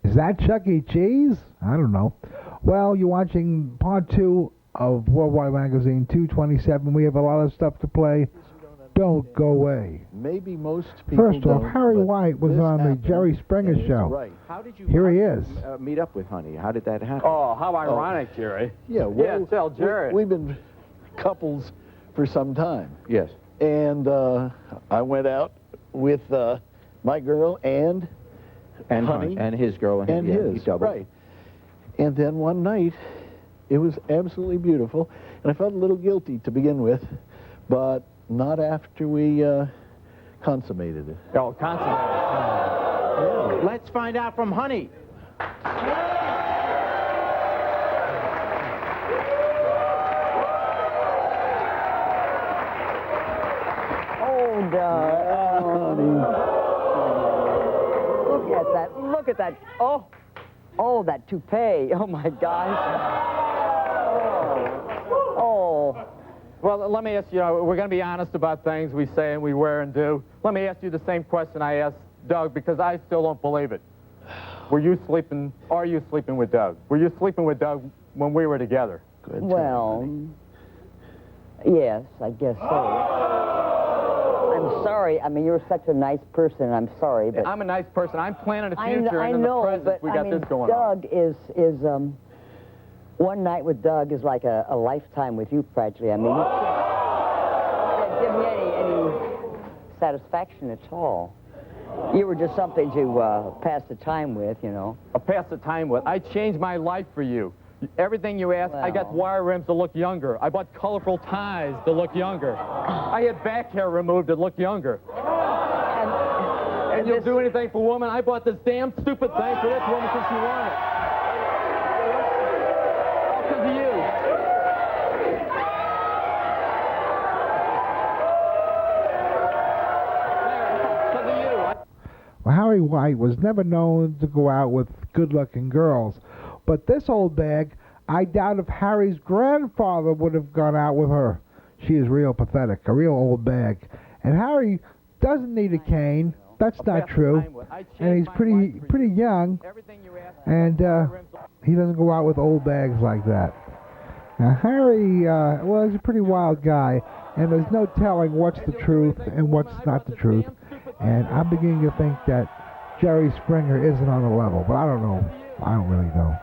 Is that Chuck E. Cheese? I don't know. Well, you're watching part 2 of Worldwide Magazine 227. We have a lot of stuff to play. Don't go away. Maybe most people First off, don't, Harry White was on the happened, Jerry Springer and it's show. Right. How did you Here he is. meet up with Honey? How did that happen? Oh, how ironic, Jerry. Yeah, well, tell Jerry. We've been couples for some time. Yes. And I went out with my girl and Honey. And his girl and his, right. And then one night, it was absolutely beautiful, and I felt a little guilty to begin with, but not after we consummated it. Oh, consummated. Yeah. Let's find out from Honey. Oh, look at that. Look at that. Oh, that toupee. Oh, my gosh. Oh. Well, let me ask you, we're going to be honest about things we say and we wear and do. Let me ask you the same question I asked Doug, because I still don't believe it. Are you sleeping with Doug? Were you sleeping with Doug when we were together? Good. Well, yes, I guess so. I'm sorry. I mean, you're such a nice person. I'm sorry, but I'm a nice person. I'm planning the future, I and in know, the present, but we got I mean, this going on. Doug is one night with Doug is like a lifetime with you, practically. I mean, you can't give me any satisfaction at all. You were just something to pass the time with, you know. Pass the time with. I changed my life for you. Everything you asked, I got Well. wire rims to look younger. I bought colorful ties to look younger. I had back hair removed to look younger. And you'll do anything for a woman? I bought this damn stupid thing for this woman since she wanted it. All because of you. Because of you. Well, Harry White was never known to go out with good-looking girls. But this old bag, I doubt if Harry's grandfather would have gone out with her. She is real pathetic, a real old bag. And Harry doesn't need a cane. That's not true. And he's pretty young. And he doesn't go out with old bags like that. Now, Harry, well, he's a pretty wild guy. And there's no telling what's the truth and what's not the truth. And I'm beginning to think that Jerry Springer isn't on the level. But I don't know. I don't really know.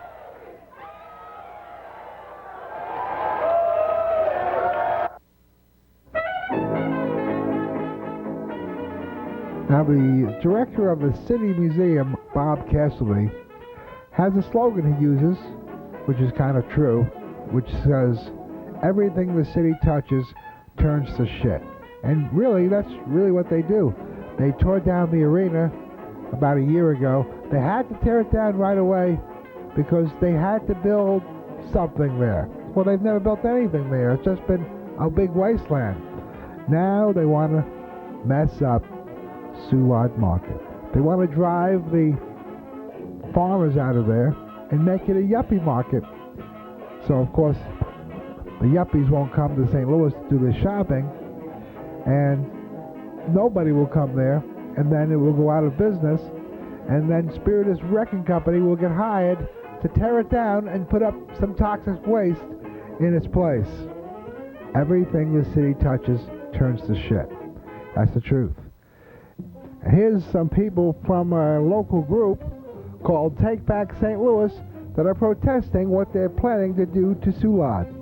Now, the director of the City Museum, Bob Castleby, has a slogan he uses, which is kind of true, which says, everything the city touches turns to shit. And really, that's really what they do. They tore down the arena about a year ago. They had to tear it down right away because they had to build something there. Well, they've never built anything there. It's just been a big wasteland. Now they want to mess up Soulard Market. They want to drive the farmers out of there and make it a yuppie market. So, of course, the yuppies won't come to St. Louis to do their shopping, and nobody will come there, and then it will go out of business, and then Spiritist Wrecking Company will get hired to tear it down and put up some toxic waste in its place. Everything the city touches turns to shit. That's the truth. Here's some people from a local group called Take Back St. Louis that are protesting what they're planning to do to Soulard.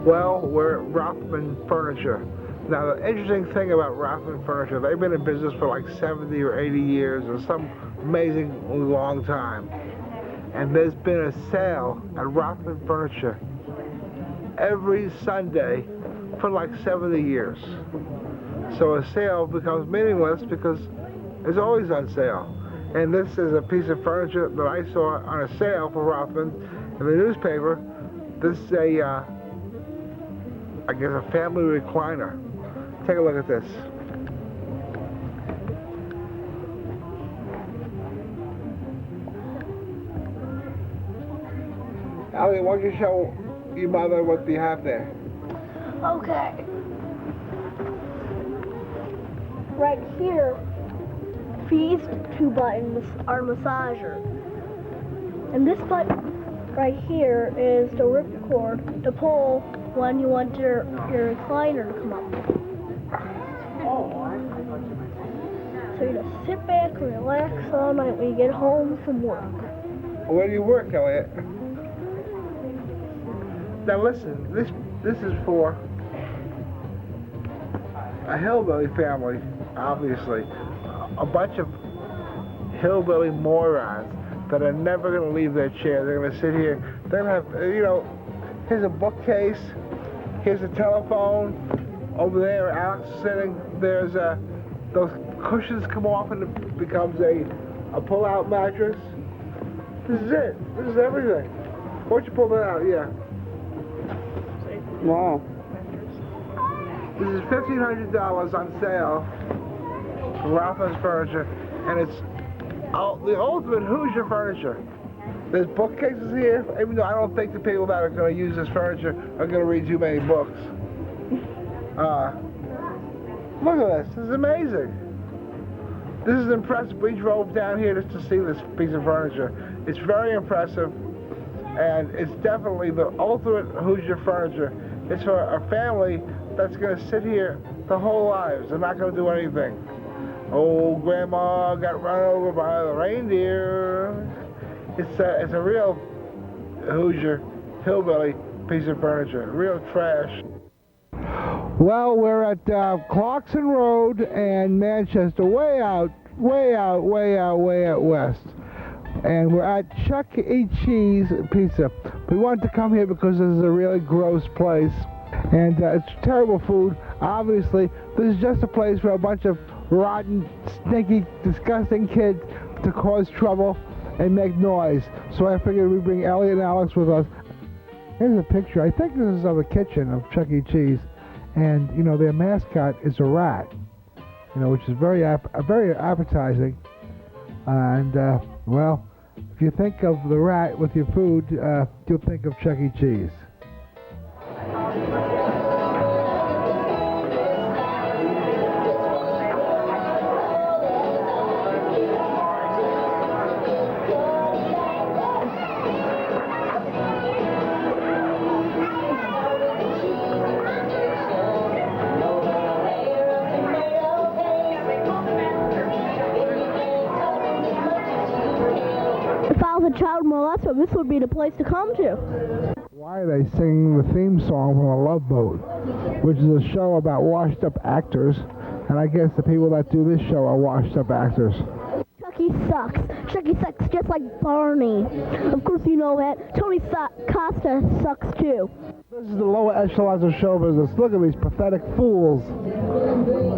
Well, we're at Rothman Furniture. Now, the interesting thing about Rothman Furniture, they've been in business for like 70 or 80 years, or some amazing long time. And there's been a sale at Rothman Furniture every Sunday for like 70 years. So a sale becomes meaningless because it's always on sale. And this is a piece of furniture that I saw on a sale for Rothman in the newspaper. This is a, I guess, a family recliner. Take a look at this. Allie, why don't you show your mother what you have there? Okay. Right here, these two buttons are massager. And this button right here is the ripcord to pull when you want your recliner to come up. So you just sit back and relax all night when you get home from work. Where do you work, Elliot? Now listen, this is for a hillbilly family, obviously. A bunch of hillbilly morons that are never going to leave their chair. They're going to sit here. They're going to have, you know, here's a bookcase, here's a telephone, over there Alex is sitting, there's those cushions come off and it becomes a pull-out mattress. This is it. This is everything. Why don't you pull that out? Yeah. Wow. This is $1,500 on sale from Rothman Furniture, and it's the ultimate Hoosier furniture. There's bookcases here, even though I don't think the people that are going to use this furniture are going to read too many books. Look at this. This is amazing. This is impressive. We drove down here just to see this piece of furniture. It's very impressive, and it's definitely the ultimate Hoosier furniture. It's for a family that's going to sit here their whole lives. They're not going to do anything. Oh, Grandma got run over by the reindeer. It's a real Hoosier hillbilly piece of furniture. Real trash. Well, we're at Clarkson Road and Manchester, way out west. And we're at Chuck E. Cheese Pizza. We wanted to come here because this is a really gross place. And it's terrible food. Obviously, this is just a place for a bunch of rotten, stinky, disgusting kids to cause trouble and make noise. So I figured we'd bring Elliot and Alex with us. Here's a picture. I think this is of the kitchen of Chuck E. Cheese. And, you know, their mascot is a rat, you know, which is very appetizing. And, well, if you think of the rat with your food, you'll think of Chuck E. Cheese. Child molester, this would be the place to come to. Why are they singing the theme song from A Love Boat, which is a show about washed-up actors, and I guess the people that do this show are washed-up actors. Chucky sucks. Chucky sucks just like Barney. Of course you know that. Tony Costa sucks too. This is the lower echelons of show business. Look at these pathetic fools.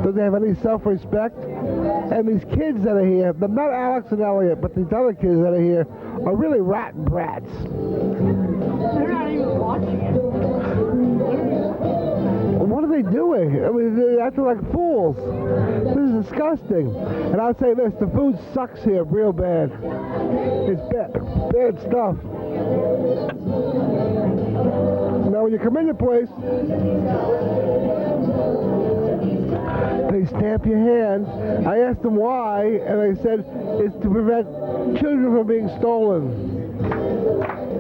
Do they have any self-respect? And these kids that are here, they're not Alex and Elliot, but these other kids that are here are really rotten brats. They're not even watching it. What are they doing? I mean, they're acting like fools. This is disgusting. And I'll say this, the food sucks here real bad. It's bad stuff. Now when you come in the place, they stamp your hand. I asked them why, and they said it's to prevent children from being stolen.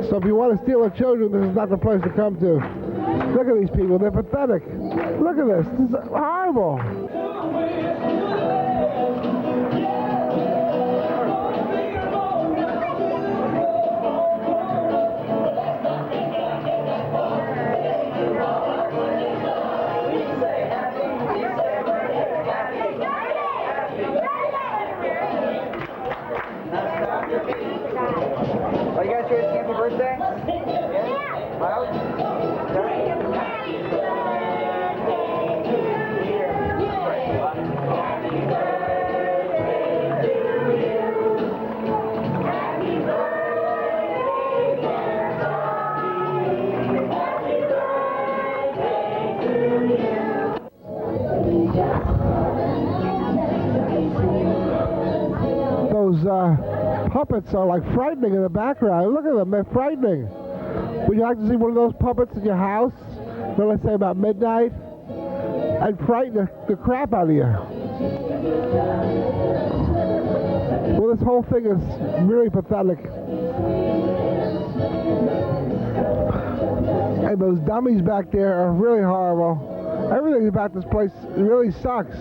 So if you want to steal the children, this is not the place to come to. Look at these people, they're pathetic. Look at this, this is horrible. Oh, you guys here to happy birthday? Yeah. Well, Those puppets are like frightening in the background. Look at them, they're frightening. Would you like to see one of those puppets in your house? well, let's say about midnight, and frighten the crap out of you. Well, this whole thing is really pathetic. And those dummies back there are really horrible. Everything about this place really sucks.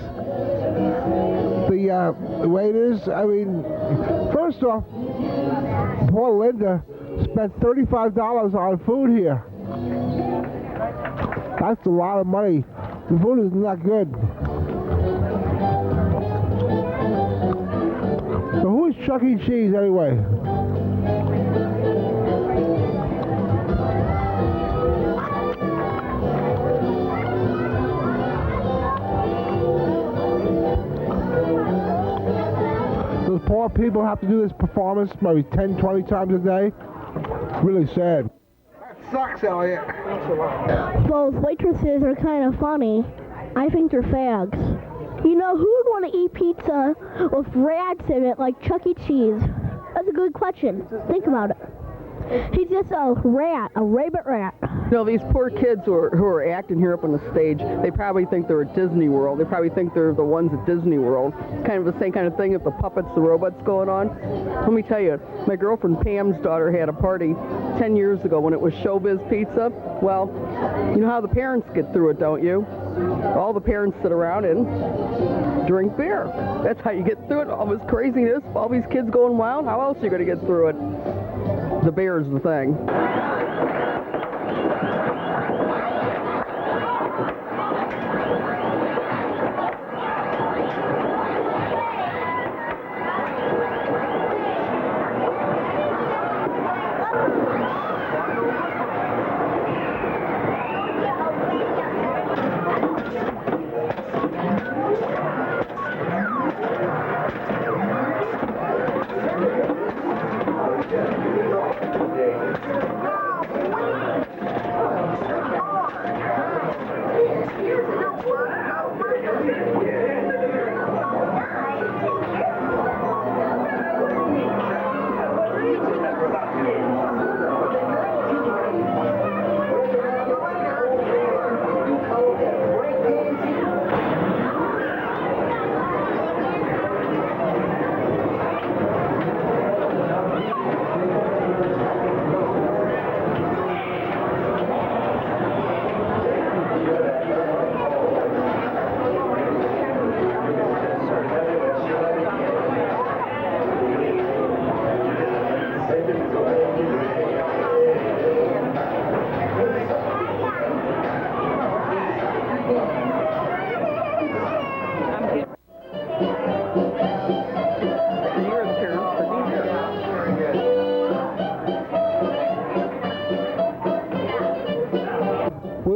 The waiters, I mean, first off, poor Linda spent $35 on food here. That's a lot of money. The food is not good. So who is Chuck E. Cheese anyway? Those poor people have to do this performance maybe 10, 20 times a day. Really sad. That sucks, Elliot. Those waitresses are kind of funny. I think they're fags. You know, who would want to eat pizza with rats in it like Chuck E. Cheese? That's a good question. Think about it. He's just a rat, a rabid rat. You know, these poor kids who are acting here up on the stage, they probably think they're at Disney World. They probably think they're the ones at Disney World. It's kind of the same kind of thing if the puppets, the robots going on. Let me tell you, my girlfriend Pam's daughter had a party 10 years ago when it was Showbiz Pizza. Well, you know how the parents get through it, don't you? All the parents sit around and drink beer. That's how you get through it. All this craziness, all these kids going wild. How else are you going to get through it? The beer is the thing.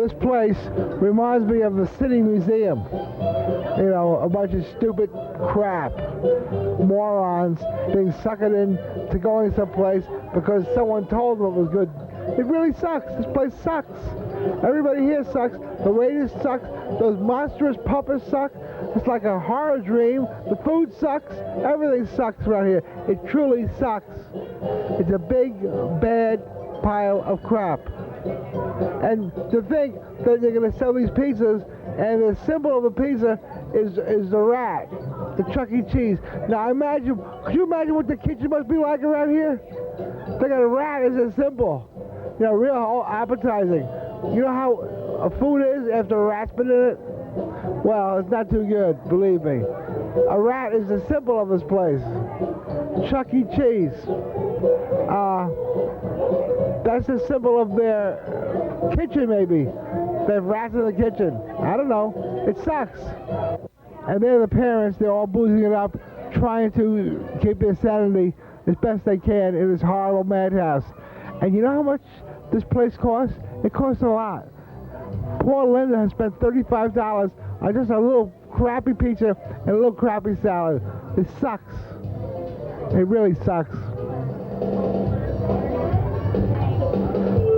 This place reminds me of the City Museum. You know, a bunch of stupid crap. Morons being suckered in to going someplace because someone told them it was good. It really sucks. This place sucks. Everybody here sucks. The waiters suck. Those monstrous puppets suck. It's like a horror dream. The food sucks. Everything sucks around here. It truly sucks. It's a big, bad pile of crap. And to think that they're going to sell these pizzas, and the symbol of the pizza is the rat, the Chuck E. Cheese. Now imagine, could you imagine what the kitchen must be like around here? They got a rat as a symbol. You know, real appetizing. You know how food is after a rat's been in it? Well, it's not too good, believe me. A rat is the symbol of this place. Chuck E. Cheese. That's the symbol of their kitchen, maybe. They have rats in the kitchen. I don't know. It sucks. And they're the parents. They're all boozing it up, trying to keep their sanity as best they can in this horrible madhouse. And you know how much this place costs? It costs a lot. Poor Linda has spent $35 on just a little crappy pizza and a little crappy salad. It sucks. It really sucks.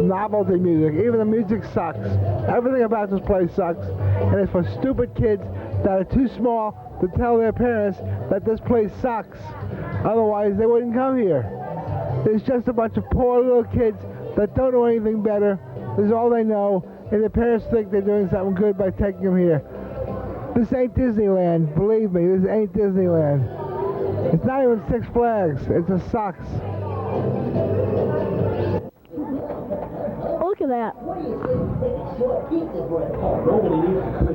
Novelty music, even the music sucks. Everything about this place sucks, and it's for stupid kids that are too small to tell their parents that this place sucks. Otherwise, they wouldn't come here. There's just a bunch of poor little kids that don't know anything better. This is all they know, and the parents think they're doing something good by taking them here. This ain't Disneyland, believe me, this ain't Disneyland. It's not even Six Flags, it's a sucks. Look at that.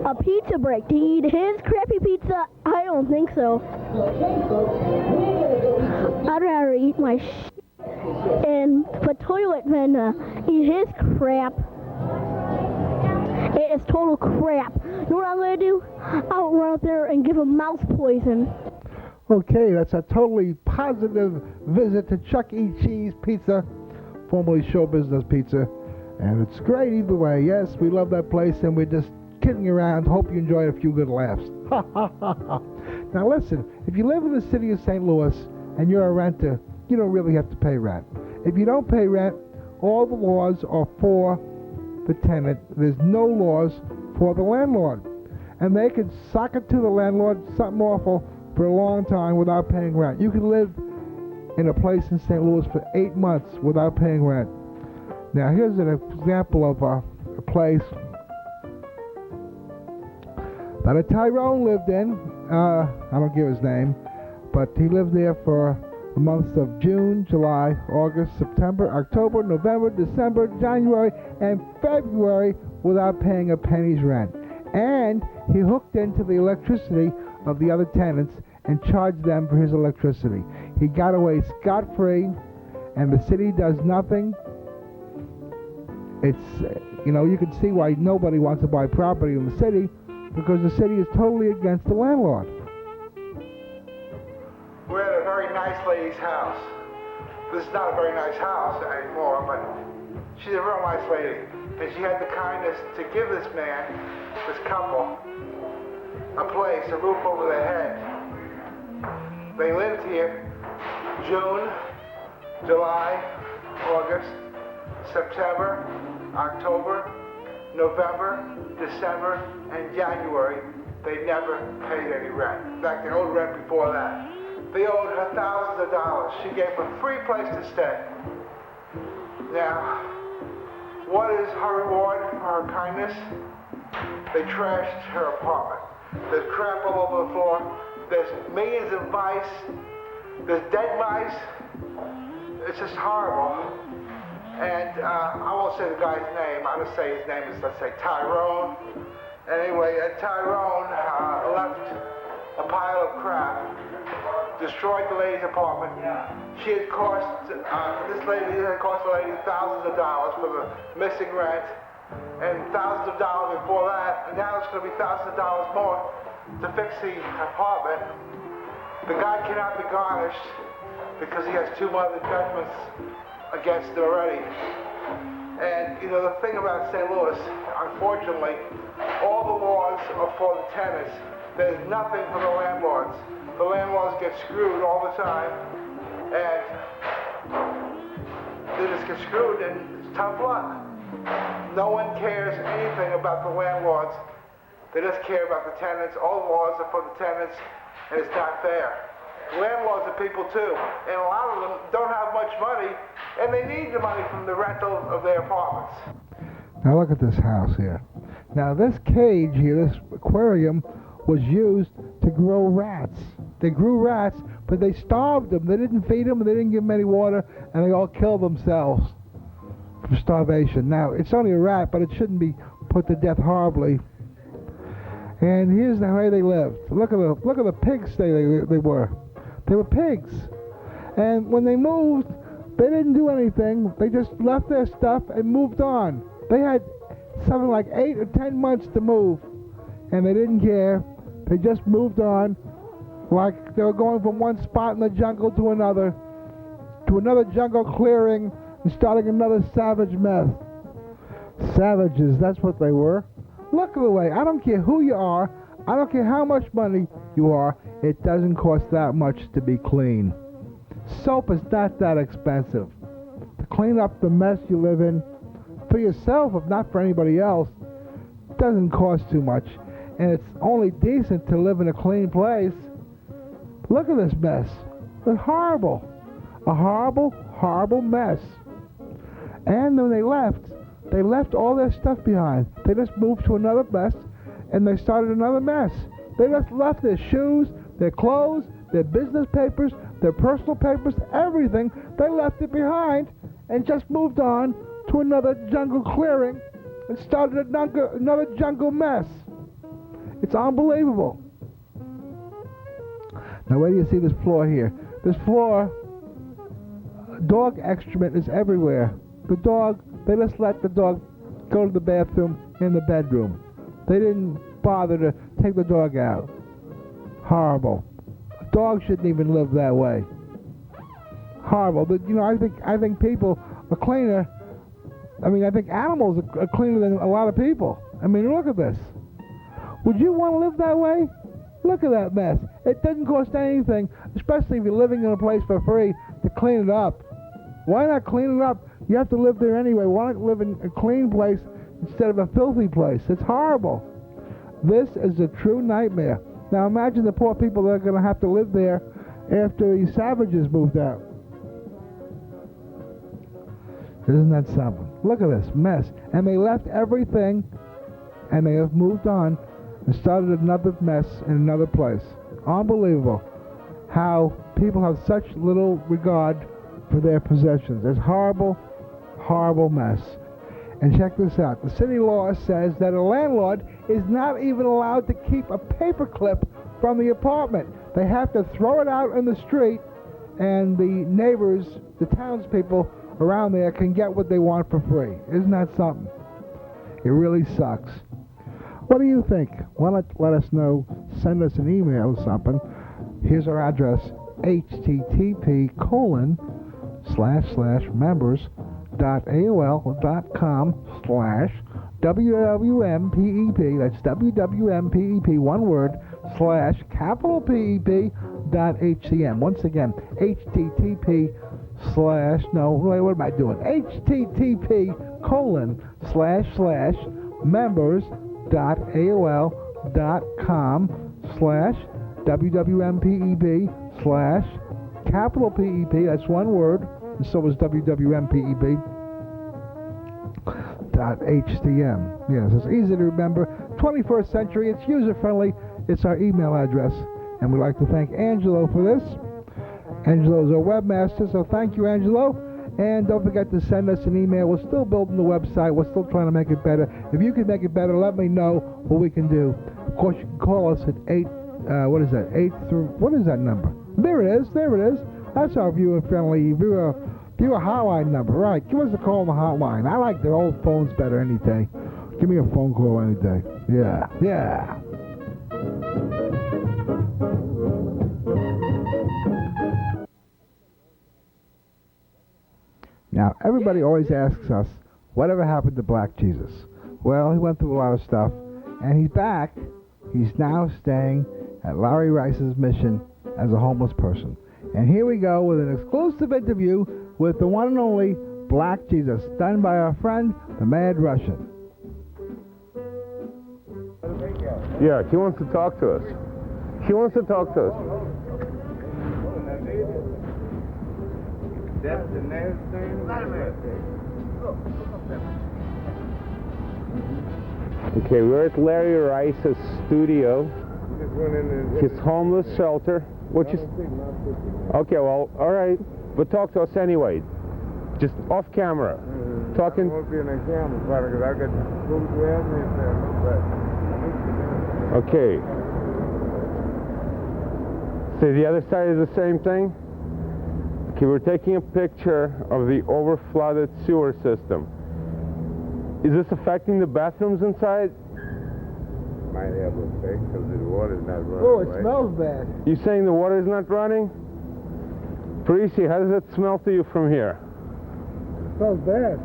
A pizza break to eat his crappy pizza? I don't think so. I'd rather eat my in the toilet than eat his crap. It is total crap. You know what I'm going to do? I'll run out there and give him mouse poison. Okay, that's a totally positive visit to Chuck E. Cheese Pizza, formerly Show Business Pizza. And it's great either way. Yes, we love that place, and we're just kidding around. Hope you enjoyed a few good laughs. Now listen, if you live in the city of St. Louis and you're a renter, you don't really have to pay rent. If you don't pay rent, all the laws are for the tenant. There's no laws for the landlord. And they can sock it to the landlord something awful for a long time without paying rent. You can live in a place in St. Louis for 8 months without paying rent. Now here's an example of a place that a Tyrone lived in. I don't give his name, but he lived there for the months of June, July, August, September, October, November, December, January, and February without paying a penny's rent. And he hooked into the electricity of the other tenants and charged them for his electricity. He got away scot-free, and the city does nothing. It's, you can see why nobody wants to buy property in the city, because the city is totally against the landlord. We're at a very nice lady's house. This is not a very nice house anymore, but she's a real nice lady. And she had the kindness to give this man, this couple, a place, a roof over their head. They lived here June, July, August, September, October, November, December, and January. They never paid any rent. In fact, they owed rent before that. They owed her thousands of dollars. She gave them a free place to stay. Now, what is her reward for her kindness? They trashed her apartment. There's crap all over the floor. There's millions of mice. There's dead mice. It's just horrible. And I won't say the guy's name. I'll just say his name is, let's say, Tyrone. Anyway, Tyrone left a pile of crap, destroyed the lady's apartment. She had cost, this lady had cost the lady thousands of dollars for the missing rent, and thousands of dollars before that, and now it's going to be thousands of dollars more to fix the apartment. The guy cannot be garnished because he has 2 other judgments against it already. And the thing about St. Louis, unfortunately, all the laws are for the tenants. There's nothing for the landlords. The landlords get screwed all the time, and they just get screwed, and it's tough luck. No one cares anything about the landlords. They just care about the tenants. All the laws are for the tenants, and it's not fair. Landlords are people too, and a lot of them don't have much money, and they need the money from the rental of their apartments. Now look at this house here. Now this cage here, this aquarium, was used to grow rats. They grew rats, but they starved them. They didn't feed them, they didn't give them any water, and they all killed themselves from starvation. Now, it's only a rat, but it shouldn't be put to death horribly. And here's the way they lived. Look at the pigs they were. They were pigs. And when they moved, they didn't do anything. They just left their stuff and moved on. They had something like 8 or 10 months to move, and they didn't care. They just moved on, like they were going from one spot in the jungle to another jungle clearing, and starting another savage mess. Savages, that's what they were. Look at the way. I don't care who you are. I don't care how much money you are. It doesn't cost that much to be clean. Soap is not that expensive. To clean up the mess you live in, for yourself, if not for anybody else, doesn't cost too much. And it's only decent to live in a clean place. Look at this mess. It's horrible. A horrible, horrible mess. And when they left, They left all their stuff behind. They just moved to another mess, and they started another mess. They just left their shoes, their clothes, their business papers, their personal papers, everything. They left it behind and just moved on to another jungle clearing and started another jungle mess. It's unbelievable. Now, where do you see this floor here? This floor, dog excrement is everywhere. The dog, they just let the dog go to the bathroom in the bedroom. They didn't bother to take the dog out. Horrible. A dog shouldn't even live that way. Horrible. But, you know, I think people are cleaner. I mean, I think animals are cleaner than a lot of people. I mean, look at this. Would you want to live that way? Look at that mess. It doesn't cost anything, especially if you're living in a place for free, to clean it up. Why not clean it up? You have to live there anyway. Why not live in a clean place instead of a filthy place? It's horrible. This is a true nightmare. Now imagine the poor people that are going to have to live there after these savages moved out. Isn't that something? Look at this mess. And they left everything, and they have moved on and started another mess in another place. Unbelievable how people have such little regard for their possessions. It's horrible, horrible mess. And check this out. The city law says that a landlord is not even allowed to keep a paperclip from the apartment. They have to throw it out in the street, and the neighbors, the townspeople around there, can get what they want for free. Isn't that something? It really sucks. What do you think? Why not let us know? Send us an email or something. Here's our address: http://members.aol.com/WWMPEP. That's WWMPEP, one word, /PEP.HCM. Once again, http://members.aol.com/WWMPEP/PEP. That's one word, and so is WWMPEP.HCM. Yes, it's easy to remember. 21st century, it's user-friendly. It's our email address, and we'd like to thank Angelo for this. Angelo's our webmaster, so thank you, Angelo. And don't forget to send us an email. We're still building the website. We're still trying to make it better. If you can make it better, let me know what we can do. Of course, you can call us at 8 through, what is that number? There it is. That's our viewer-friendly, viewer hotline number. Right, give us a call on the hotline. I like the old phones better any day. Give me a phone call any day. Yeah. Now, everybody always asks us, whatever happened to Black Jesus? Well, he went through a lot of stuff, and he's back. He's now staying at Larry Rice's mission as a homeless person. And here we go with an exclusive interview with the one and only Black Jesus, done by our friend, the Mad Russian. Yeah, he wants to talk to us. That's the next thing. Okay, we're at Larry Rice's studio, his homeless shelter. Okay, well, all right, but talk to us anyway, just off camera. Talking. I won't be in the camera, brother, because I got to go to admin. Okay. So the other side is the same thing. Okay, we're taking a picture of the overflooded sewer system. Is this affecting the bathrooms inside? Might have an effect because the water's not running. Oh, it smells bad. You saying the water is not running? Parisi, how does it smell to you from here? It smells bad.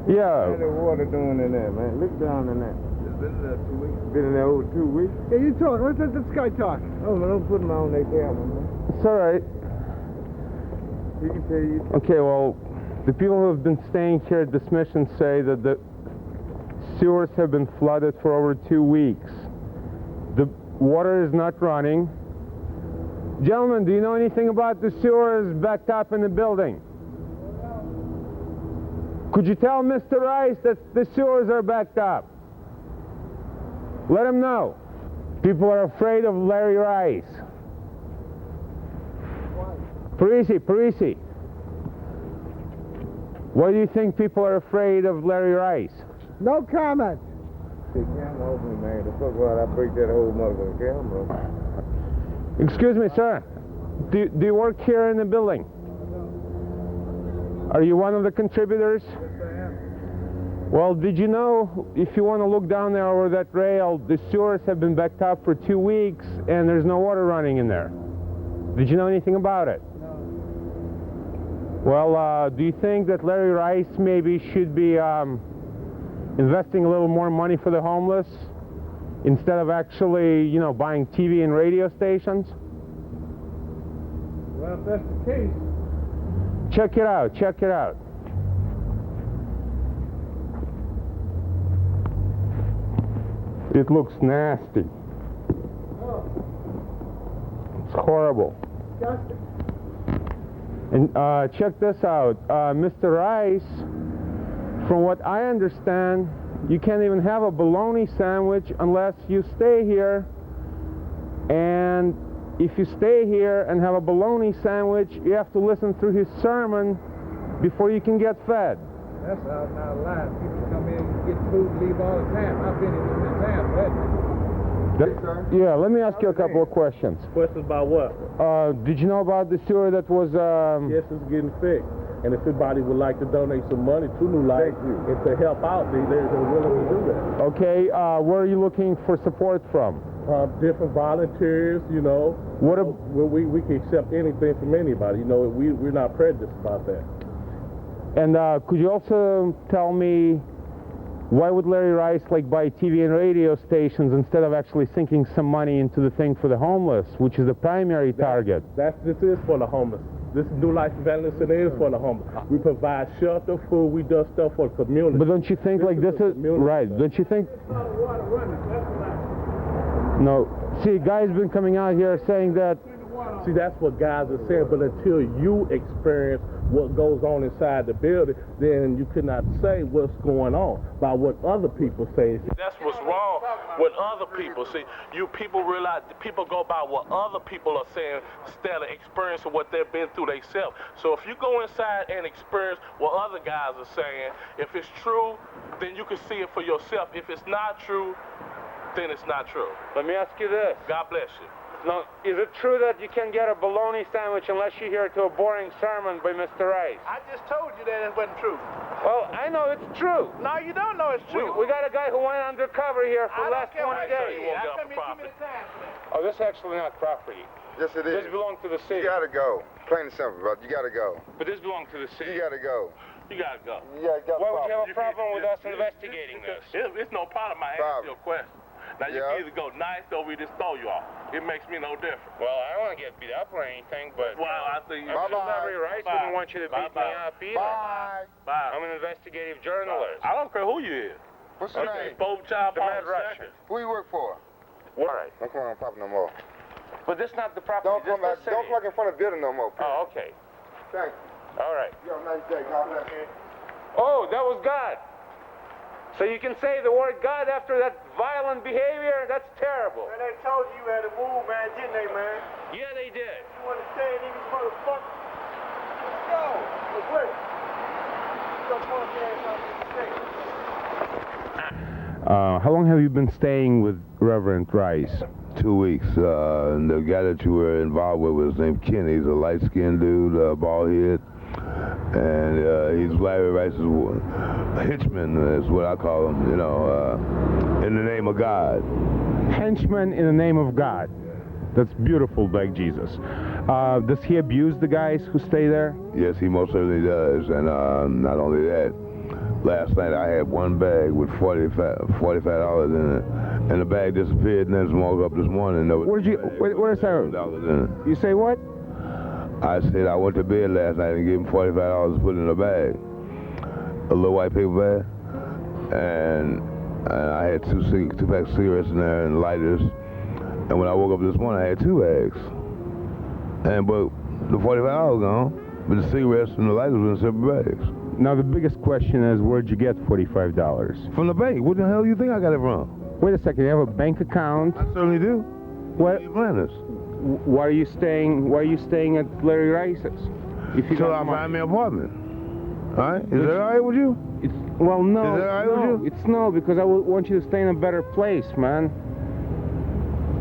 Yeah. What's the water doing in there, man? Look down in there. It's been in there 2 weeks. Been in there over 2 weeks? Yeah, you talk. Let's let this guy talk. Oh, man, don't put them on their camera, man. It's all right. He can tell you. Okay, well, the people who have been staying here at this mission say that the sewers have been flooded for over 2 weeks. The water is not running. Gentlemen, do you know anything about the sewers backed up in the building? Could you tell Mr. Rice that the sewers are backed up? Let him know. People are afraid of Larry Rice. Parisi. Why do you think people are afraid of Larry Rice? No comment. The camera open, man. The fuck why I break that whole motherfucking camera? Excuse me, sir. Do you work here in the building? Are you one of the contributors? Yes, I am. Well, did you know, if you want to look down there over that rail, the sewers have been backed up for 2 weeks and there's no water running in there? Did you know anything about it? No. Well, do you think that Larry Rice maybe should be investing a little more money for the homeless instead of actually, you know, buying TV and radio stations? Well, if that's the case. Check it out, check it out. It looks nasty. It's horrible. And check this out, Mr. Rice, from what I understand, you can't even have a bologna sandwich unless you stay here. And if you stay here and have a bologna sandwich, you have to listen through his sermon before you can get fed. That's out now lie. People come in and get food and leave all the time. I've been in this town, haven't Yeah, let me ask you a couple of questions. Questions about what? Did you know about the sewer that was... Yes, it's getting fixed. And if anybody would like to donate some money to New Life and to help out, they're willing to do that. Okay, where are you looking for support from? Different volunteers, you know. We can accept anything from anybody. You know, we're not prejudiced about that. And could you also tell me, why would Larry Rice buy TV and radio stations instead of actually sinking some money into the thing for the homeless, which is the primary target? This is for the homeless. This New Life Evangelists is for the homeless. We provide shelter, food, we do stuff for the community. But don't you think this is right? Don't you think? No. See, guys been coming out here saying that. See, that's what guys are saying, but until you experience what goes on inside the building, then you cannot say what's going on by what other people say. That's what's wrong with other people. See, people realize, people go by what other people are saying instead of experiencing what they've been through themselves. So if you go inside and experience what other guys are saying, if it's true, then you can see it for yourself. If it's not true, then it's not true. Let me ask you this. God bless you. Now, is it true that you can get a bologna sandwich unless you hear to a boring sermon by Mr. Rice? I just told you that it wasn't true. Well, I know it's true. No, you don't know it's true. We got a guy who went undercover here for the last 20 days. I come here too many times. Oh, this is actually not property. Yes, it is. This belongs to the city. You gotta go. Plain and simple, brother. You gotta go. But this belongs to the city. You gotta go. You gotta go. Yeah, you got Why would you have a problem with us investigating this? It's no problem. I asked you a question. Now, you can either go nice or we just throw you off. It makes me no difference. Well, I don't want to get beat up or anything, but... Well, I think... Larry Rice wouldn't want you to beat me up either. Bye. Bye. I'm an investigative journalist. I don't care who you is. What's your name? Both child The Mad Russian. Who you work for? All right. Don't come on pop no more. But this is not the property. Don't come back in front of the building no more, please. Oh, okay. Thank you. All right. You have a nice day. God bless you. Oh, that was God. So you can say the word God after that violent behavior? That's terrible. Man, they told you had to move, man, didn't they, man? Yeah, they did. You want to stay in these motherfuckers? Let's go. Let's wait. How long have you been staying with Reverend Rice? 2 weeks. And the guy that you were involved with was named Kenny. He's a light-skinned dude, bald head. And he's Larry Rice's henchman, is what I call him, you know, in the name of God. Henchman in the name of God. That's beautiful, like Jesus. Does he abuse the guys who stay there? Yes, he most certainly does. And not only that, last night I had one bag with $45 in it, and the bag disappeared, and then woke up this morning. Where's that? You say what? I said I went to bed last night and gave him $45 to put in a bag, a little white paper bag, and I had two packs of cigarettes in there and lighters. And when I woke up this morning, I had 2 bags. But the $45 gone, but the cigarettes and the lighters were in separate bags. Now the biggest question is, where'd you get $45? From the bank. What the hell do you think I got it from? Wait a second, you have a bank account? I certainly do. What? You plan this? Why are you staying at Larry Rice's? If you Till got I money? find me an apartment. All right? Is that all right with you? Well, no. Is that all right with you? It's no, because I want you to stay in a better place, man.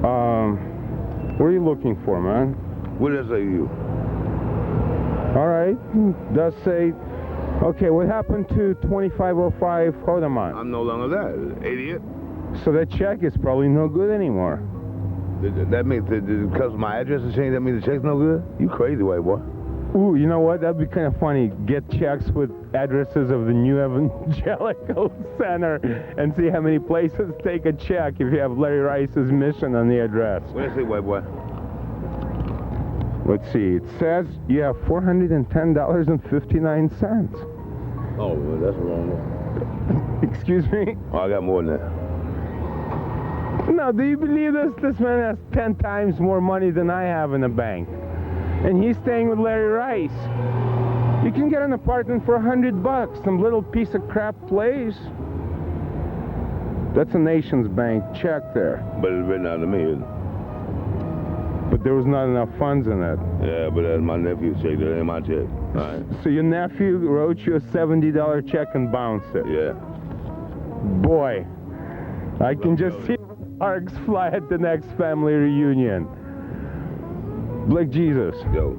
What are you looking for, man? What does it say to you? All right. Does say, okay, what happened to 2505 Hodemont? I'm no longer that, idiot. So that check is probably no good anymore. That means because my address has changed, that means the check's no good? You crazy white boy. Ooh, you know what? That'd be kind of funny. Get checks with addresses of the New Evangelical Center and see how many places take a check if you have Larry Rice's mission on the address. What does it say, white boy? Let's see. It says you have $410.59. Oh, well, that's the wrong one. Excuse me? Oh, I got more than that. No, do you believe this? This man has 10 times more money than I have in the bank. And he's staying with Larry Rice. You can get an apartment for $100, some little piece of crap place. That's a Nations Bank check there. But it's written out to me, isn't it? But there was not enough funds in it. Yeah, but that's my nephew's check. That ain't my check. All right. So your nephew wrote you a $70 check and bounced it. Yeah. Boy, I can just see sparks fly at the next family reunion. Black Jesus. Yo.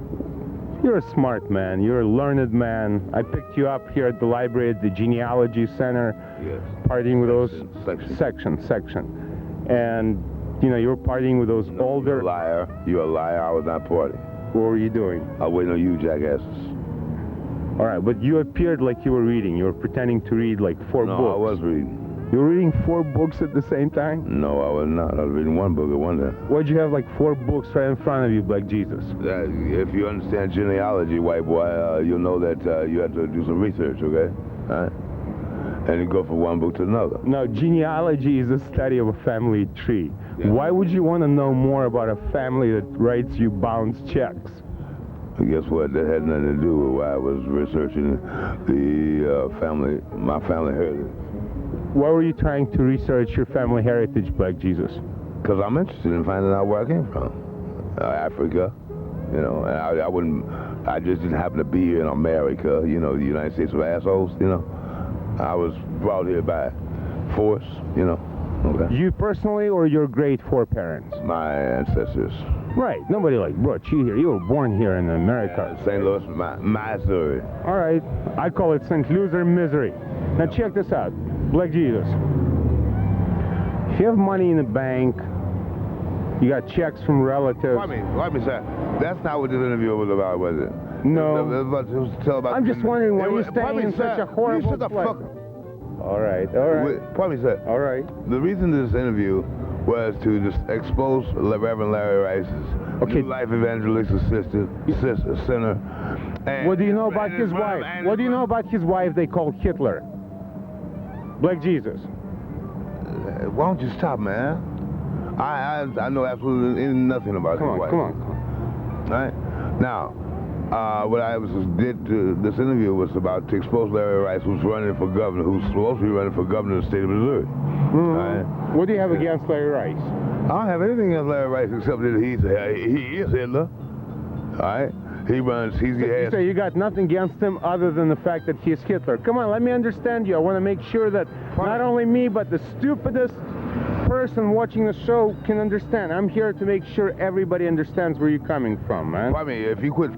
You're a smart man. You're a learned man. I picked you up here at the library at the Genealogy Center. Yes. Partying with those... Section. Section. And, you know, you were partying with those older... You're a liar. You're a liar. I was not partying. What were you doing? I was waiting on you, jackasses. All right, but you appeared like you were reading. You were pretending to read like 4 books. No, I was reading. You were reading 4 books at the same time? No, I was not. I was reading 1 book at one time. Why'd you have like 4 books right in front of you, Black Jesus? If you understand genealogy, white boy, you'll know that you have to do some research, okay? All right? And you go from one book to another. No, genealogy is the study of a family tree. Yeah. Why would you want to know more about a family that writes you bounce checks? Guess what? That had nothing to do with why I was researching my family heritage. Why were you trying to research your family heritage, Black Jesus? Because I'm interested in finding out where I came from. Africa, you know, and I just didn't happen to be here in America, you know, the United States of assholes, you know. I was brought here by force, you know, okay. You personally or your great foreparents? My ancestors. Right, nobody like brought you here. You were born here in America. St. Louis, Missouri. All right, I call it St. Loser misery. Now check this out, Black Jesus. If you have money in the bank, you got checks from relatives. Let me say, that's not what this interview was about, was it? No. I'm just wondering why you're staying in such a horrible place. All right. Pardon me, sir. All right. The reason this interview was to just expose Reverend Larry Rice's New Life Evangelistic Center. And what do you know about his wife? What do you know about his wife they call Hitler? Black Jesus. Why don't you stop, man? I know absolutely nothing about his wife. Come on. All right? Now, what I did to this interview was about to expose Larry Rice, who's running for governor, who's supposed to be running for governor of the state of Missouri. Mm-hmm. Right? What do you have against Larry Rice? I don't have anything against Larry Rice except that he is Hitler. All right? He runs, So you got nothing against him other than the fact that he's Hitler. Come on, let me understand you. I want to make sure that not only me, but the stupidest person watching the show can understand. I'm here to make sure everybody understands where you're coming from, man. I mean, if you quit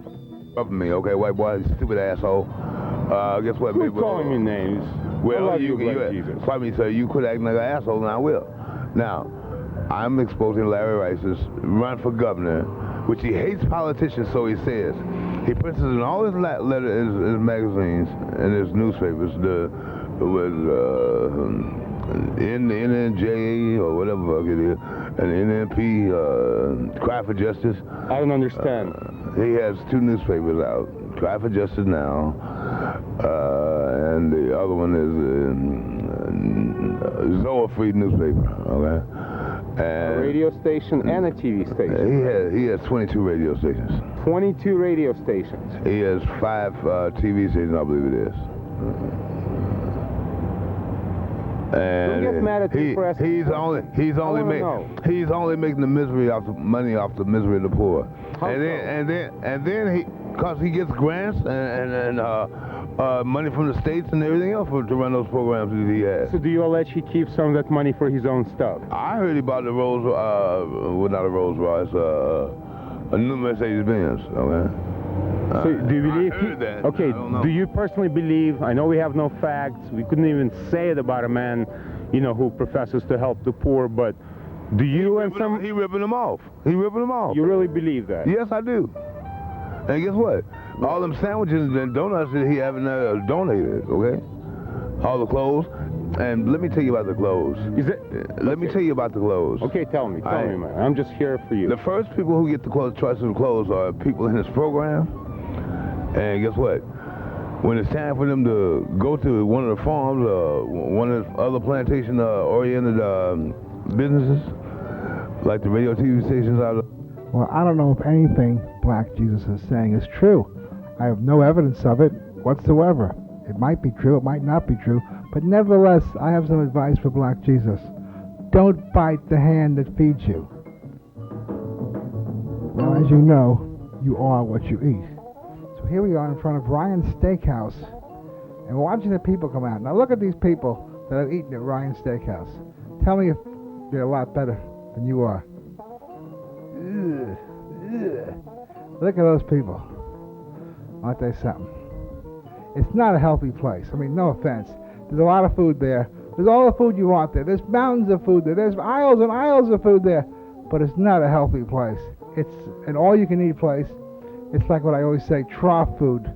up me, okay, white boy, stupid asshole. Guess what, Quit calling me names. Well, I love you, Jesus. Pardon me, sir, you quit acting like an asshole, and I will. Now, I'm exposing Larry Rice's run for governor, which he hates politicians, so he says. He prints it in all his his magazines and his newspapers, the NNJ or whatever fuck it is, and NNP, Cry for Justice. I don't understand. He has 2 newspapers out, Cry for Justice Now, and the other one is Zoa Free newspaper, okay? And a radio station and a TV station. He has 22 radio stations. 22 radio stations. He has 5 TV stations, I believe it is. And Don't get mad at me for asking. he's only making the money off the misery of the poor. And then he, cause he gets grants and money from the states and everything else to run those programs that he has. So do you allege he keeps some of that money for his own stuff? I heard about the not a Rolls Royce, a new Mercedes Benz. Okay. So do you believe? I heard that. Okay. Do you personally believe? I know we have no facts. We couldn't even say it about a man, who professes to help the poor. But do you He ripping them off. He ripping them off. You really believe that? Yes, I do. And guess what? All them sandwiches and donuts that he having donated. Okay. All the clothes. And let me tell you about the clothes. Let me tell you about the clothes. Okay, tell me, man. I'm just here for you. The first people who get the choice of the clothes are people in this program. And guess what? When it's time for them to go to one of the farms, one of the other plantation-oriented businesses, like the radio TV stations out. Well, I don't know if anything Black Jesus is saying is true. I have no evidence of it whatsoever. It might be true, it might not be true, but nevertheless, I have some advice for Black Jesus. Don't bite the hand that feeds you. Now, as you know, you are what you eat. So here we are in front of Ryan's Steakhouse, and we're watching the people come out. Now look at these people that have eaten at Ryan's Steakhouse. Tell me if they're a lot better than you are. Ugh, ugh. Look at those people. Aren't they something? It's not a healthy place. I mean, no offense. There's a lot of food there. There's all the food you want there. There's mountains of food there. There's aisles and aisles of food there. But it's not a healthy place. It's an all-you-can-eat place. It's like what I always say, trough food.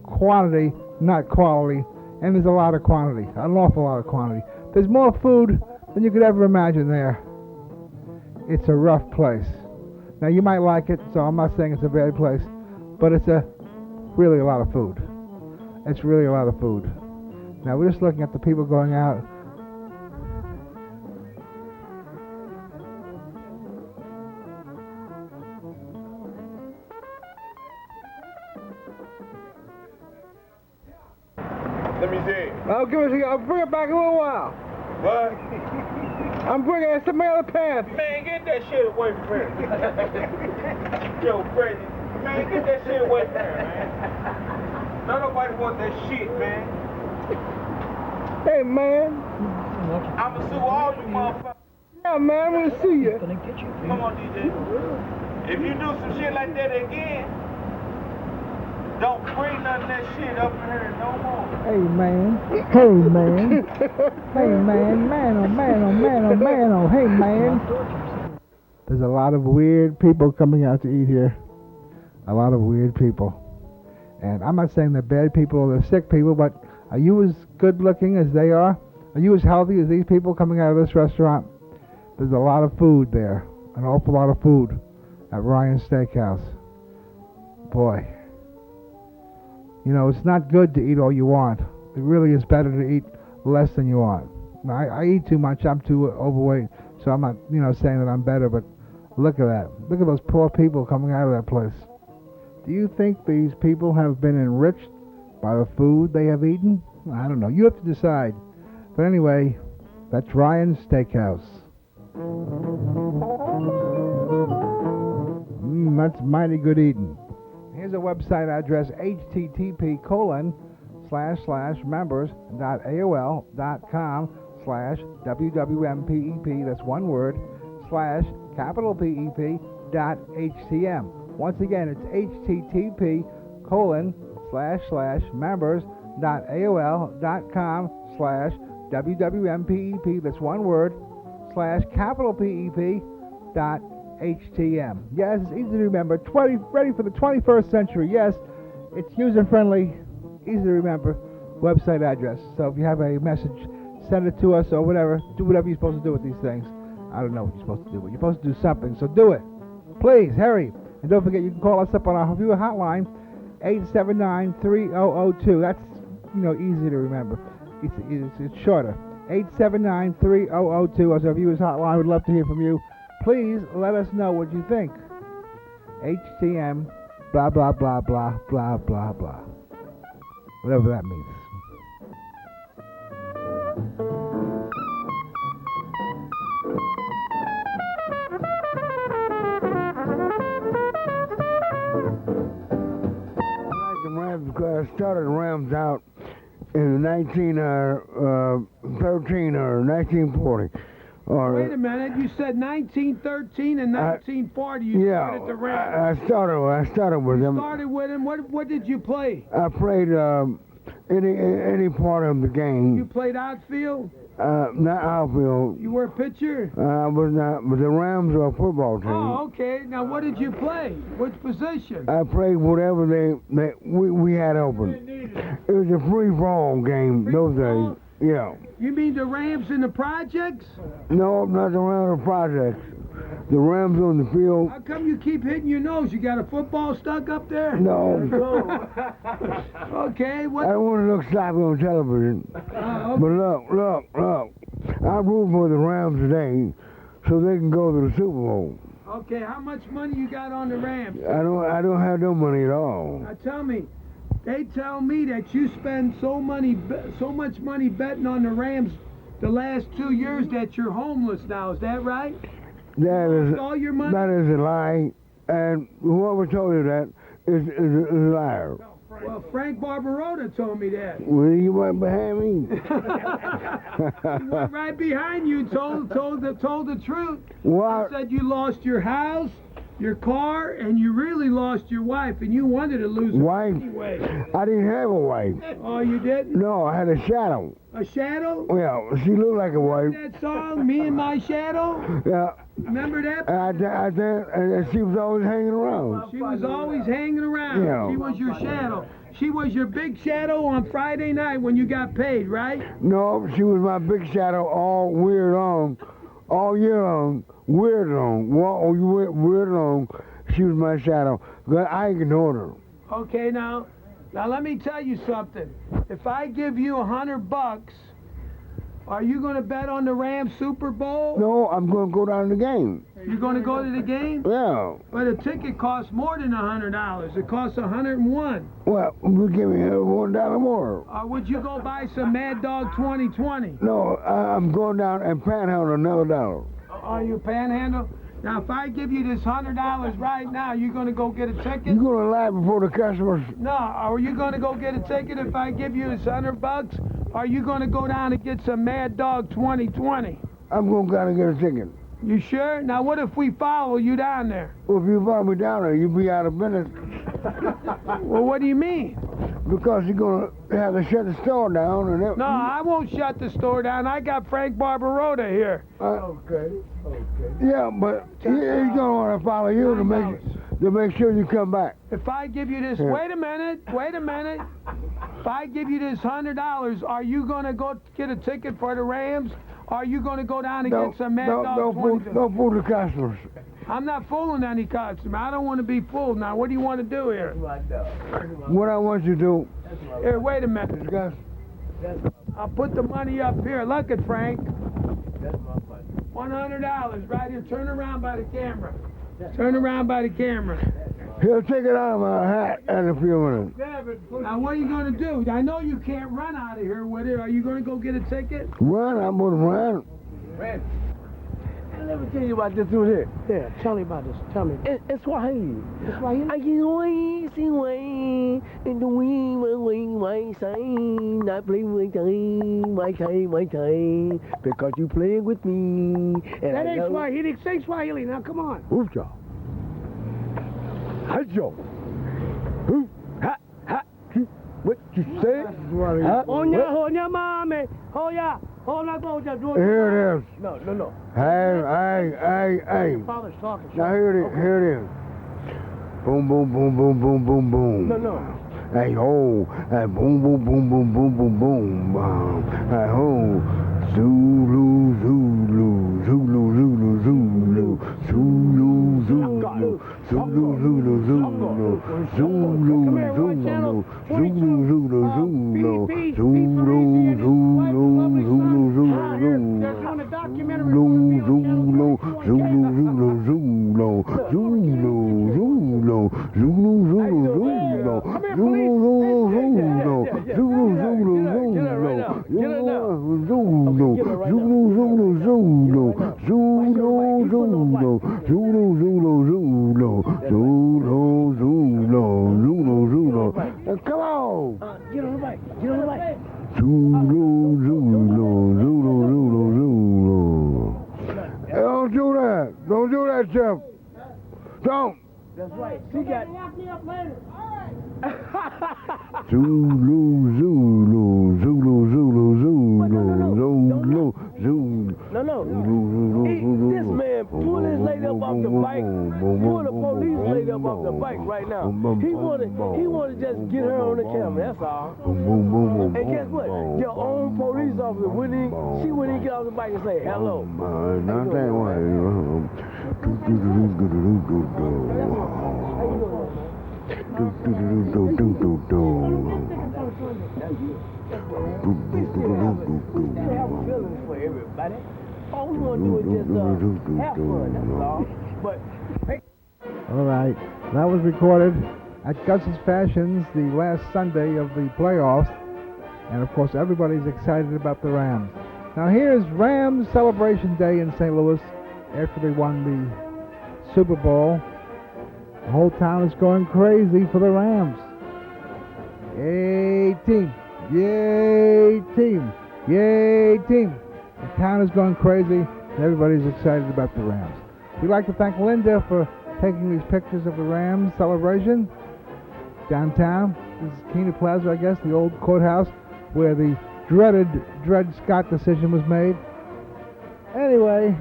Quantity, not quality. And there's a lot of quantity. An awful lot of quantity. There's more food than you could ever imagine there. It's a rough place. Now, you might like it, so I'm not saying it's a bad place. But it's really a lot of food. It's really a lot of food. Now we're just looking at the people going out. Let me see. I'll bring it back in a little while. What? I'm bringing it some other pants. Man, get that shit away from her. Yo, Freddy. Man, get that shit away from her, man. Don't nobody want that shit, man. Hey, man. I'ma sue all you motherfuckers. Yeah, man, I'm gonna see you. Come on, DJ. If you do some shit like that again, don't bring none of that shit up in here no more. Hey, man. Hey, man. Hey, man. Man, oh, man, oh, man, oh, man, oh. Hey, man. There's a lot of weird people coming out to eat here. A lot of weird people. And I'm not saying they're bad people or they're sick people, but are you as good looking as they are? Are you as healthy as these people coming out of this restaurant? There's a lot of food there. An awful lot of food at Ryan's Steakhouse. Boy. You know, it's not good to eat all you want. It really is better to eat less than you want. Now, I eat too much. I'm too overweight. So I'm not, saying that I'm better, but look at that. Look at those poor people coming out of that place. Do you think these people have been enriched by the food they have eaten? I don't know. You have to decide. But anyway, that's Ryan's Steakhouse. That's mighty good eating. Here's a website address, http://members.aol.com/WWMPEP, that's one word, /PEP.HTM. Once again, it's http://members.aol.com/WWMPEP, that's one word, /PEP.HTM. Yes, it's easy to remember. Ready for the 21st century. Yes, it's user-friendly, easy to remember website address. So if you have a message, send it to us or whatever. Do whatever you're supposed to do with these things. I don't know what you're supposed to do, but you're supposed to do something, so do it. Please, hurry. And don't forget, you can call us up on our viewer hotline, 879-3002. That's, easy to remember. It's shorter. 879-3002 as our viewers hotline. We'd love to hear from you. Please let us know what you think. HTM, blah, blah, blah, blah, blah, blah, blah. Whatever that means. I started the Rams out in 1913 or 1940. Wait a minute, you said 1913 and 1940 you started the Rams. I started with them. You started with them. What did you play? I played any part of the game. You played outfield? Not outfield. You were a pitcher? I was not, but the Rams were a football team. Oh, okay. Now, what did you play? Which position? I played whatever we had open. It was a free-for-all game those days. Yeah. You mean the Rams in the projects? No, not the Rams projects. The Rams on the field. How come you keep hitting your nose? You got a football stuck up there? No. Okay. What? I don't want to look sloppy on television. Okay. But look. I root for the Rams today so they can go to the Super Bowl. Okay, how much money you got on the Rams? I don't have no money at all. Now tell me, they tell me that you spend so much money betting on the Rams the last 2 years that you're homeless now. Is that right? That is all your money? That is a lie, and whoever told you that is a liar. Well, Frank Barbarotta told me that. Well, you went behind me. He went right behind you and told the truth. What? He said you lost your house, your car, and you really lost your wife, and you wanted to lose her wife? anyway. I didn't have a wife. Oh, you didn't? No, I had a shadow. A shadow? Well, she looked like a wife. That song, Me and My Shadow? Yeah. Remember that? And she was always hanging around. She was always hanging around. Yeah. She was your shadow. She was your big shadow on Friday night when you got paid, right? No, she was my big shadow all year long. Weird long. She was my shadow. But I ignored her. Okay, now let me tell you something. If I give you $100, are you going to bet on the Rams Super Bowl? No, I'm going to go down to the game. You're going to go to the game? Yeah. But a ticket costs more than $100. It costs $101. Well, you give me $1 more. Would you go buy some Mad Dog 2020? No, I'm going down and panhandle another dollar. Are you panhandle? Now, if I give you this $100 right now, you going to go get a ticket? You going to lie before the customers? No. Are you going to go get a ticket if I give you this $100? Are you going to go down and get some Mad Dog 2020? I'm going to go down and get a ticket. You sure? Now, what if we follow you down there? Well, if you follow me down there, you'll be out of business. Well, what do you mean? Because you're going to have to shut the store down. And no, I won't shut the store down. I got Frank Barbarotta here. Okay. Yeah, but he's going to want to follow you to make sure you come back. If I give you this, wait a minute. If I give you this $100, are you going to go get a ticket for the Rams? Are you going to go down and get some Mad Dog? Don't fool the customers. I'm not fooling any customer. I don't want to be fooled. Now, what do you want to do here? What I want you to do... Here, wait a minute. I'll put the money up here. Look at Frank. $100 right here. Turn around by the camera. He'll take it out of my hat in a few minutes. Now, what are you going to do? I know you can't run out of here with it. Are you going to go get a ticket? Run? I'm going to run. Let me tell you about this dude here. Yeah, tell me about this. Tell me. It's Swahili. It's Swahili? Because you playing with me. That ain't Swahili. Say Swahili. Now, come on. Hoosier. Hajo. What you say? Honya, mame. Hoya. Here it is. No. Hey. Your father's talking. Now here it is. Boom, boom, boom, boom, boom, boom, boom. No. Hey ho. Hey boom, boom, boom, boom, boom, boom, boom. Hey ho. Zulu. Come on. Get on the bike. Get on the bike. Hey, don't do that. Don't do that, Jeff. Don't. That's right. She got. Zulu, Zulu, Zulu, Zulu, Zulu, Zulu. No. This man pull his lady up off the bike. Pull the police lady up off the bike right now. He wanna just get her on the camera. That's all. And guess what? Your own police officer she wouldn't get off the bike and say hello. Not that way. All we want to do is just have fun, that's all. But All right, that was recorded at Gus's Fashions the last Sunday of the playoffs, and of course everybody's excited about the Rams. Now here's Rams Celebration Day in St. Louis after they won the Super Bowl. The whole town is going crazy for the Rams. Yay team! Yay team! Yay team! The town is going crazy, and everybody's excited about the Rams. We'd like to thank Linda for taking these pictures of the Rams celebration downtown. This is Keener Plaza, I guess, the old courthouse where the Dred Scott decision was made. Anyway,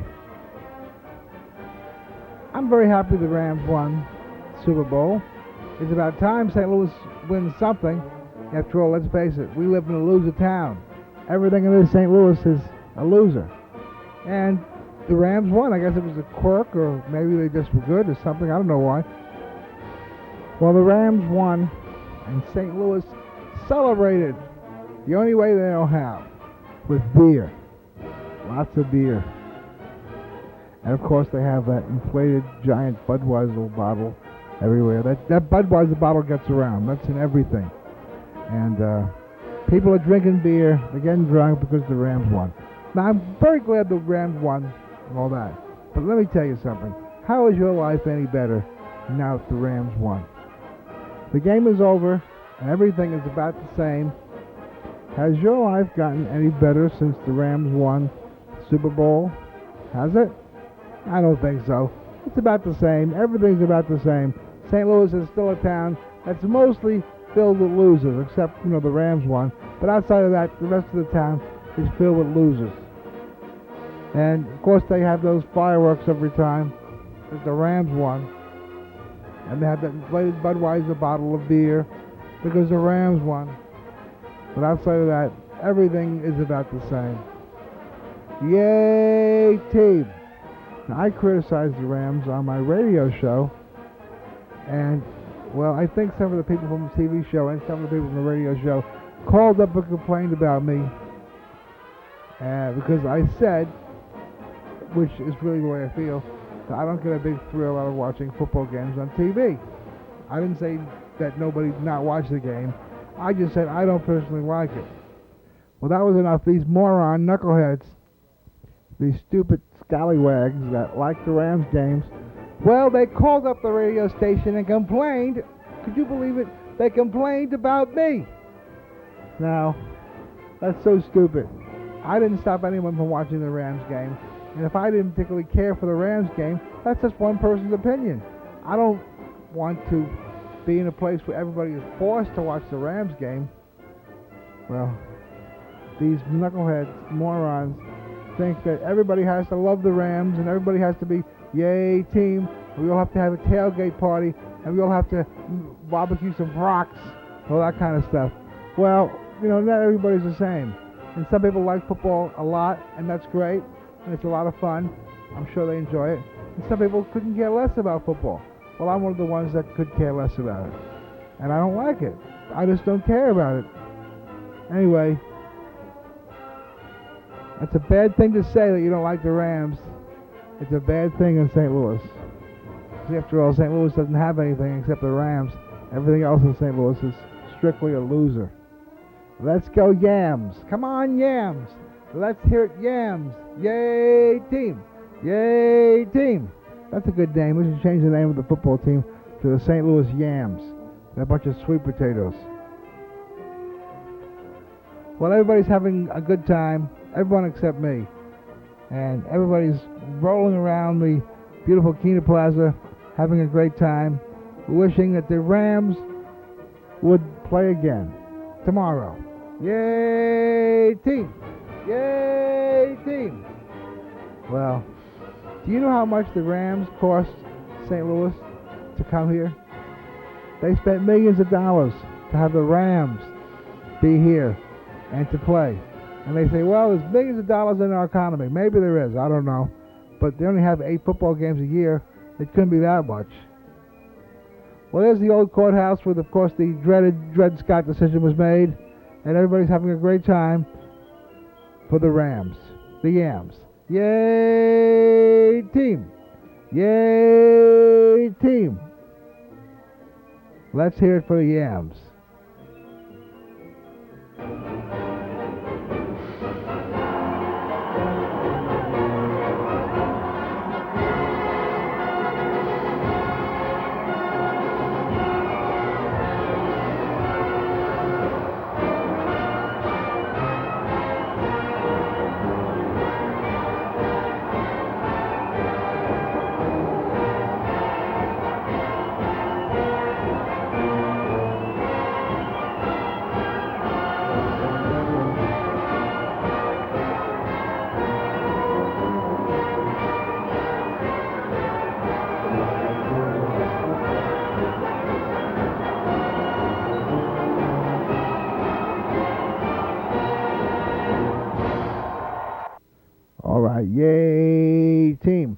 I'm very happy the Rams won the Super Bowl. It's about time St. Louis wins something. After all, let's face it, we live in a loser town. Everything in this St. Louis is a loser. And the Rams won. I guess it was a quirk, or maybe they just were good or something. I don't know why. Well, the Rams won, and St. Louis celebrated the only way they know how, with beer. Lots of beer. And of course they have that inflated giant Budweiser bottle everywhere. That Budweiser bottle gets around. That's in everything. And people are drinking beer. They're getting drunk because the Rams won. Now, I'm very glad the Rams won and all that. But let me tell you something. How is your life any better now that the Rams won? The game is over, and everything is about the same. Has your life gotten any better since the Rams won the Super Bowl? Has it? I don't think so. It's about the same. Everything's about the same. St. Louis is still a town that's mostly filled with losers, except, the Rams won. But outside of that, the rest of the town is filled with losers. And, of course, they have those fireworks every time that the Rams won. And they have that inflated Budweiser bottle of beer because the Rams won. But outside of that, everything is about the same. Yay, team! Now, I criticized the Rams on my radio show, and, well, I think some of the people from the TV show and some of the people from the radio show called up and complained about me because I said, which is really the way I feel, that I don't get a big thrill out of watching football games on TV. I didn't say that nobody not watch the game. I just said I don't personally like it. Well, that was enough. These moron knuckleheads, these stupid scallywags that like the Rams games, well, they called up the radio station and complained. Could you believe it? They complained about me. Now, that's so stupid. I didn't stop anyone from watching the Rams game. And if I didn't particularly care for the Rams game, that's just one person's opinion. I don't want to be in a place where everybody is forced to watch the Rams game. Well, these knuckleheads, morons, think that everybody has to love the Rams and everybody has to be yay team. We all have to have a tailgate party and we all have to barbecue some rocks, all that kind of stuff. Well, not everybody's the same. And some people like football a lot, and that's great, and it's a lot of fun. I'm sure they enjoy it. And some people couldn't care less about football. Well, I'm one of the ones that could care less about it. And I don't like it. I just don't care about it. Anyway, that's a bad thing to say that you don't like the Rams. It's a bad thing in St. Louis. After all, St. Louis doesn't have anything except the Rams. Everything else in St. Louis is strictly a loser. Let's go Yams. Come on, Yams. Let's hear it, Yams. Yay, team. Yay, team. That's a good name. We should change the name of the football team to the St. Louis Yams. They're a bunch of sweet potatoes. Well, everybody's having a good time. Everyone except me. And everybody's rolling around the beautiful Kena Plaza, having a great time, wishing that the Rams would play again tomorrow. Yay, team! Yay, team! Well, do you know how much the Rams cost St. Louis to come here? They spent millions of dollars to have the Rams be here and to play. And they say, well, there's billions of dollars in our economy. Maybe there is, I don't know. But they only have 8 football games a year. It couldn't be that much. Well, there's the old courthouse where, of course, the dreaded Dred Scott decision was made. And everybody's having a great time for the Rams, the Yams. Yay, team! Yay, team! Let's hear it for the Yams. All right, yay, team.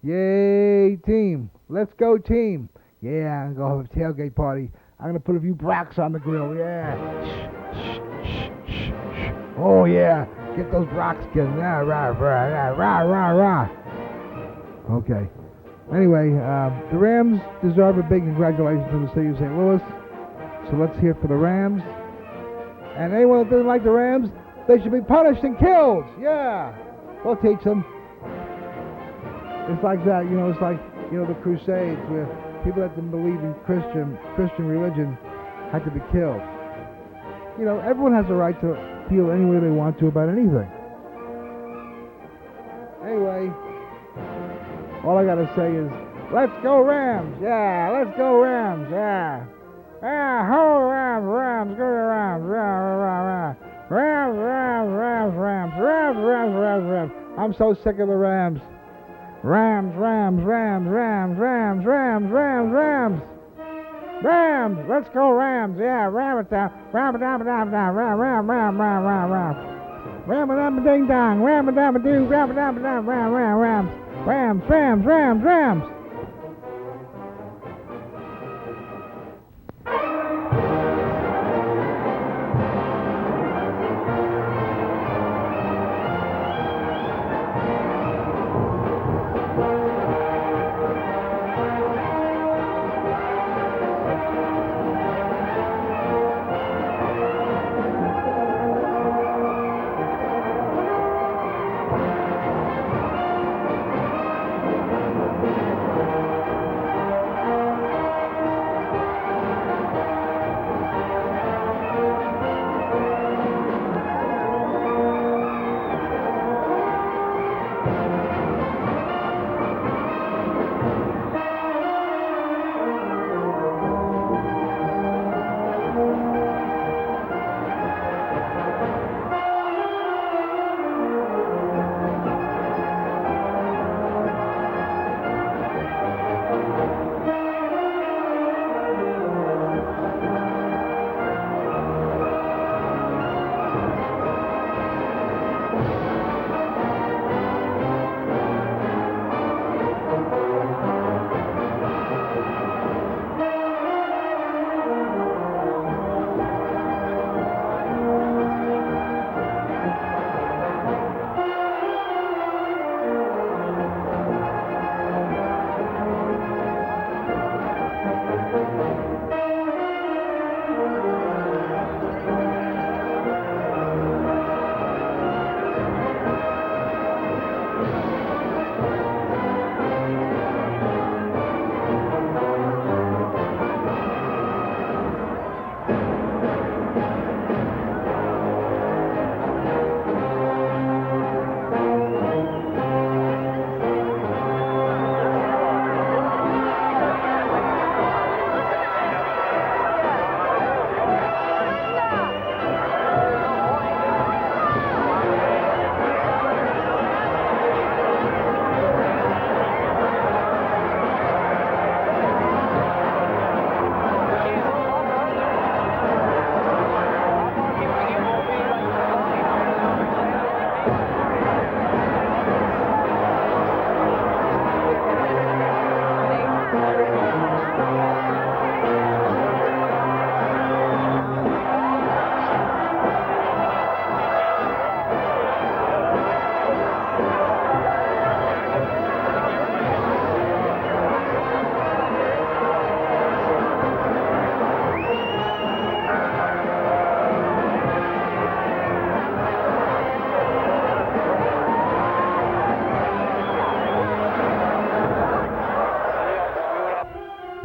Yay, team. Let's go, team. Yeah, I'm going to have a tailgate party. I'm going to put a few bracks on the grill, yeah. Oh, yeah. Get those bracks going. Rah, rah, rah, rah, rah, rah. Okay. Anyway, the Rams deserve a big congratulations from the city of St. Louis. So let's hear it for the Rams. And anyone that doesn't like the Rams, they should be punished and killed. Yeah. We'll teach them. It's like that, it's like, the Crusades where people that didn't believe in Christian religion had to be killed. Everyone has a right to feel any way they want to about anything. Anyway, all I gotta say is, let's go Rams! Yeah, let's go Rams! Yeah! Yeah, ho Rams, Rams, go Rams! Rams, Rams, Rams, Rams, Rams, Rams, Rams, Rams, Rams. I'm so sick of the Rams. Rams, Rams, Rams, Rams, Rams, Rams, Rams, Rams. Rams, let's go Rams. Yeah, ram it down. Ram it down, ram, ram, ram, ram, ram, ram, ram. Ram it down, ding dong. Ram it down, ding, ram it down, ram, ram, rams. Rams, Rams, Rams, Rams.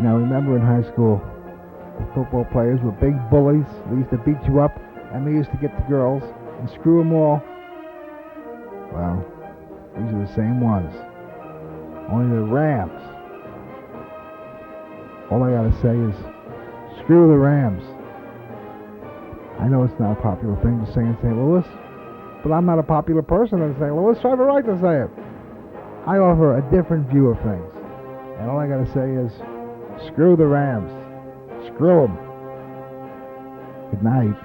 Now, remember in high school, the football players were big bullies. They used to beat you up, and they used to get the girls and screw them all. Well, these are the same ones. Only the Rams. All I gotta say is, screw the Rams. I know it's not a popular thing to say in St. Louis, but I'm not a popular person in St. Louis, so I have a right to say it. I offer a different view of things. And all I gotta say is, screw the Rams. Screw them. Good night.